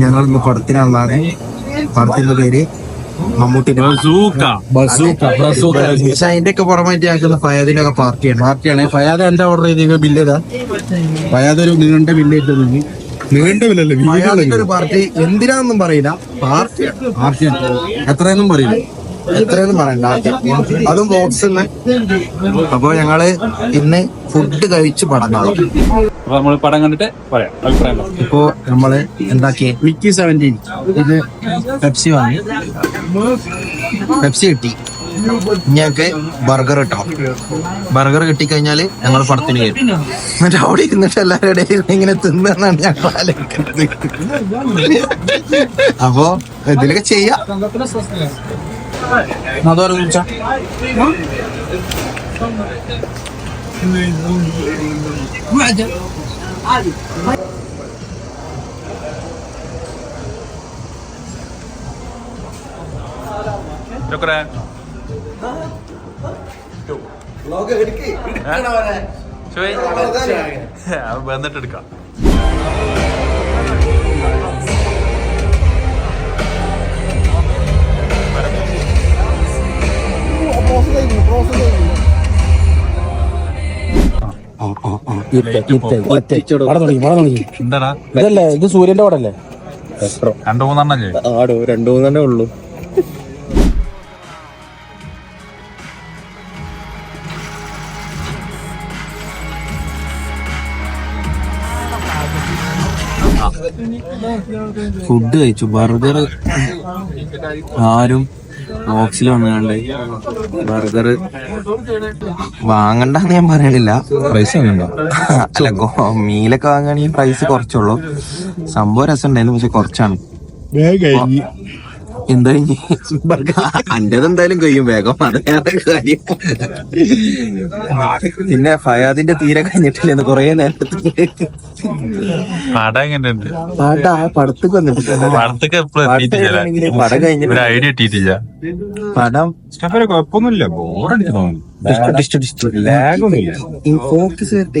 ഞങ്ങളിന്ന് പടത്തിനുള്ളതാണ്. പടത്തിന്റെ പേര് മമ്മൂട്ടിന്റെ പക്ഷെ അതിന്റെ ഒക്കെ പുറമായിട്ട് ഞങ്ങൾക്ക് ഫയാദിന്റെ ഒക്കെ പാർട്ടിയാണ്. ഫയാദ് എന്റെ ഓർഡർ ചെയ്ത ബില്ല് ചെയ്താ ഫയാദ് ഒരു നീണ്ട ബില്ല് ഇട്ടത് നീണ്ട ബില്ലല്ലേ ഒരു പാർട്ടി എന്തിനാന്നും പറയില്ല. പാർട്ടിയാണ് എത്രയൊന്നും പറയില്ല. എത്രയൊന്നും പറയണ്ട അതും ബോക്സ്. അപ്പൊ ഞങ്ങള് ഇന്ന് ഫുഡ് കഴിച്ച് പടം കാണും. പടം കണ്ടിട്ട് പറയാം അഭിപ്രായം. ഇപ്പോ നമ്മള് എന്താക്കിയേ മിക്കി 17 ഇത് പെപ്സി വാങ്ങി. പെപ്സി കിട്ടി. ഞങ്ങൾക്ക് ബർഗർ കിട്ടണം. ബർഗർ കിട്ടിക്കഴിഞ്ഞാല് ഞങ്ങൾ പടത്തിന് കയറും. എന്നിട്ട് അവിടെ ഇരുന്നിട്ട് എല്ലാവരുടെ ഇടയിൽ ഇങ്ങനെ തിന്നാണ് ഞങ്ങൾ ആലോചിക്കുന്നത്. അപ്പോ ഇതിലൊക്കെ ചെയ്യാം. അതോരം ചോദിച്ചാ വന്നിട്ടെടുക്കാം. ഇതല്ലേ ഇത് സൂര്യന്റെ പടല്ലേ? 2-3 ആടോ 2-3 ഉള്ളൂ. ഫുഡ് കഴിച്ചു. ബർഗർ ആരും ബോക്സിൽ വന്നുകൊണ്ട് ബർഗർ വാങ്ങണ്ടെന്ന് ഞാൻ പറയണില്ല. പ്രൈസ് അല്ല മീലൊക്കെ വാങ്ങുകയാണെങ്കിൽ പ്രൈസ് കുറച്ചുള്ളൂ. സംഭവം രസം ഉണ്ടായിരുന്നു, പക്ഷെ കുറച്ചാണ്. എന്താ അൻ്റെത് എന്തായാലും കഴിയും വേഗം. അത് കാര്യം. പിന്നെ ഫയാദിന്റെ തീരെ കഴിഞ്ഞിട്ടില്ലെന്ന് കൊറേ നേരത്തെ പടത്തേക്ക് വന്നിട്ടില്ല. പടം കഴിഞ്ഞിട്ടില്ല. പടം കുഴപ്പമൊന്നുമില്ല.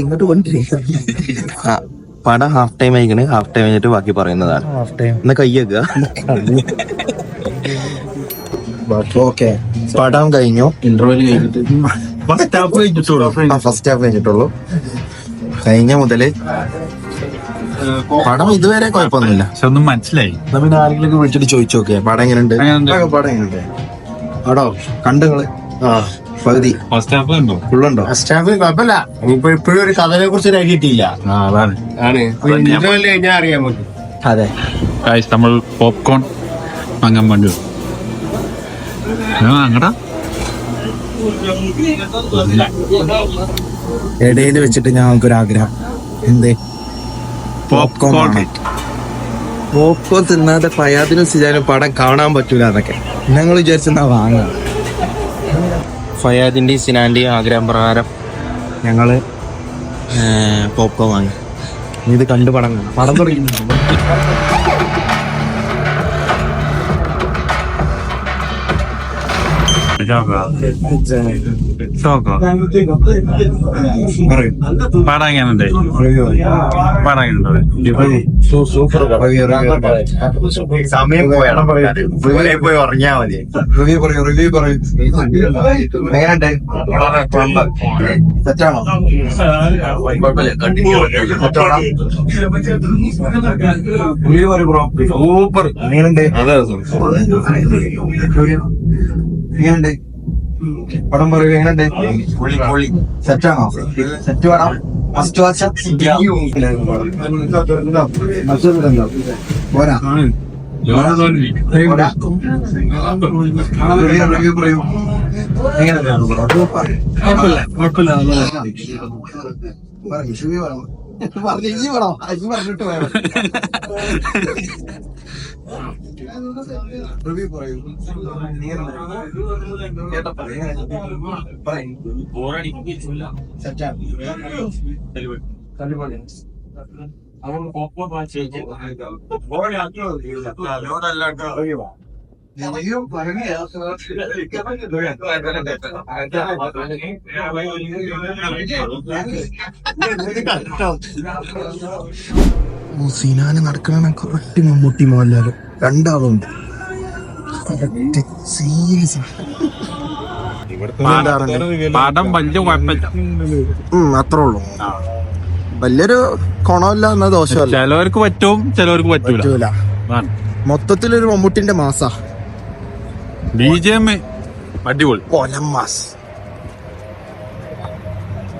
ഇങ്ങോട്ട് കൊണ്ടിരിക്കും. പടം ഹാഫ് ടൈം ആയിക്കണ്. ഹാഫ് ടൈം കഴിഞ്ഞിട്ട് ബാക്കി പറയുന്നതാണ്. എന്നാ കയ്യേക്കുക. ഓക്കെ, പടം കഴിഞ്ഞു. ഇന്റർവെൽ കഴിഞ്ഞിട്ട് ഫസ്റ്റ് ഹാഫ് കഴിഞ്ഞിട്ടുള്ളൂ. കഴിഞ്ഞ മുതല് പടം ഇതുവരെ കുഴപ്പമൊന്നുമില്ല. പക്ഷെ ഒന്നും മനസ്സിലായി. പിന്നെ ആരെങ്കിലും വിളിച്ചിട്ട് ചോദിച്ചു നോക്കിയേ പടം എങ്ങനെയുണ്ട്. പടം എങ്ങനെയുണ്ട് പടോ കണ്ടുങ്ങള്? പകുതി ഫസ്റ്റ് ഹാഫ് ഉണ്ടോ? ഫുള്ളുണ്ടോ? ഫസ്റ്റ് ഹാഫ് കുഴപ്പമില്ല. ഇപ്പോഴും ഒരു കഥനെ കുറിച്ച് ഐഡിയ കിട്ടിയില്ല. കഴിഞ്ഞാൽ അറിയാൻ പറ്റും. അതെ, നമ്മൾ പോപ്കോൺ വാങ്ങാൻ വേണ്ടി അങ്ങടാ ഇടയിൽ വെച്ചിട്ട് ഞങ്ങൾക്കൊരാഗ്രഹം. എന്തേ? പോപ്കോൺ. പോപ്കോൺ തിന്നാതെ ഫയാദിനും സിജാനും പടം കാണാൻ പറ്റൂല എന്നൊക്കെ ഞങ്ങൾ വിചാരിച്ചെന്നാ വാങ്ങാം. ഫയാദിന്റെയും സിനാന്റെയും ആഗ്രഹം പ്രകാരം ഞങ്ങള് പോപ്കോൺ വാങ്ങി. ഇത് കണ്ടു പടം തുടങ്ങി. സമയം പോയി ഉറങ്ങിയാ മതി. റിവ്യൂ പറയൂ. എങ്ങനെയുണ്ട്? തെറ്റാണോ? സൂപ്പർ. എങ്ങനെയുണ്ട്? എങ്ങനെയുണ്ട് പടം പറയൂ. എങ്ങനെയുണ്ട്? സെറ്റാണോ? സെറ്റ് വേണം. ഫസ്റ്റ് വാച്ച് പോരാ. റിവ്യൂ പറയൂ. എങ്ങനെയുണ്ട്? പറഞ്ഞിട്ട് വേണം. റിവ്യൂ പറയൂ. സിനാന് നടക്കണ കറക്റ്റ് മമ്മൂട്ടി മോഹൻലാല് രണ്ടാളുണ്ട് സീരിയസ്. പടം വലിയ കുഴപ്പമില്ല. അത്രേ ഉള്ളൂ. വലിയൊരു കൊണമില്ല എന്ന ദോഷമല്ല. ചിലവർക്ക് പറ്റും, ചിലവർക്ക് പറ്റൂല. മൊത്തത്തിലൊരു മമ്മൂട്ടിന്റെ മാസാ. BGM അടിപൊളി, കൊലം മാസ്.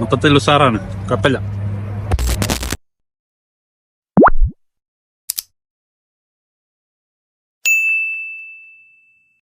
മൊത്തത്തിൽ ഉസാറാണ്, കുഴപ്പമില്ല.